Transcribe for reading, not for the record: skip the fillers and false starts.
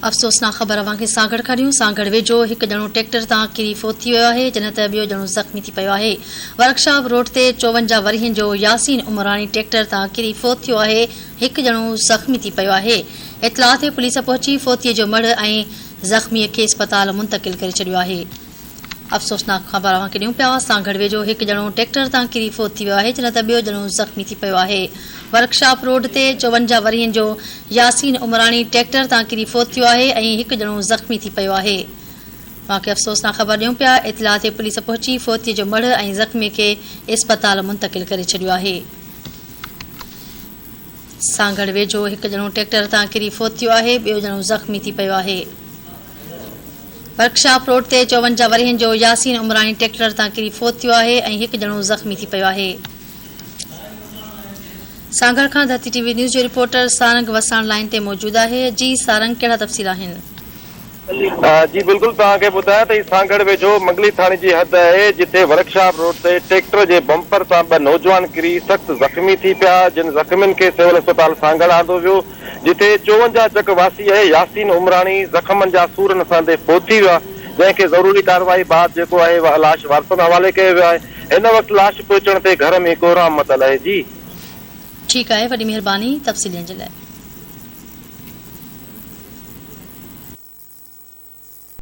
अफ़सोसनाक ख़बर अव्हांखे सागड़ खां ॾियूं। सागड़ वेझो हिकु ॼणो ट्रैक्टर तां किरी फोत थी वियो आहे, जॾहिं त ॿियो ॼणो ज़ख़्मी थी पियो आहे। वर्कशॉप रोड ते 54 वरियनि जो यासीन उमरानी ट्रैक्टर तां किरी फोत थियो आहे। हिकु ॼणो ज़ख़्मी थी पियो आहे। इतलाह ते पुलिस पहुची फोतीअ जो मढ़ ऐं ज़ख़्मीअ खे अस्पताल मुंतक़िल करे छॾियो आहे। अफ़सोसनाक ख़बर अव्हांखे ॾियूं पिया। सागड़ वेझो हिकु ॼणो ट्रैक्टर तां किरी फोत थी वियो आहे, जॾहिं त ॿियो ॼणो ज़ख़्मी थी पियो आहे। वर्कशॉप रोड ते 54 वरियनि जो यासीन उमरानी ट्रैक्टर तां किरी फोत थियो आहे ऐं हिकु ॼणो ज़ख़्मी थी पियो आहे। अव्हांखे अफ़सोसनाक ख़बर ॾियूं पिया। इतलाह ते पुलिस पहुची फोतीअ जो मढ़ ऐं ज़ख़्मीअ खे अस्पताल मुंतक़िल करे छॾियो आहे। सागड़ वेझो हिकु ॼणो ट्रैक्टर तां किरी फोत थियो आहे, ॿियो ॼणो ज़ख़्मी थी पियो आहे। वर्कशॉप रोड ते 54 वरियनि जो यासीन उमरानी ट्रैक्टर तां किरी फोत थियो आहे ऐं हिकु ॼणो ज़ख़्मी थी पियो आहे। सागड़ खां धरती टीवी न्यूज़ जो रिपोर्टर सारंग वसाण लाइन ते मौजूद आहे। जी सारंग, कहिड़ा तफ़सील आहिनि? जी बिल्कुल, तव्हांखे ॿुधायां त सागड़ वेझो मंगली थाणे जी हद आहे, जिथे वर्कशॉप रोड ते ट्रैक्टर जे बम्पर सां ॿ नौजवान किरी सख़्त ज़ख़्मी थी पिया, जिन ज़ख़्मियुनि खे सिविल अस्पताल सागड़ आंदो वियो, जिथे 54 चक वासी आहे यासीन उमरानी ज़ख़्मनि जा सूरनि सां फोत थी विया, जंहिंखे ज़रूरी कार्रवाई बाद जेको आहे लाश वारसनि हवाले कयो वियो आहे। हिन वक़्तु लाश पहुचण ते घर में कोराम मतल आहे। जी ठीकु आहे, वॾी महिरबानी तफ़सीलनि जे लाइ।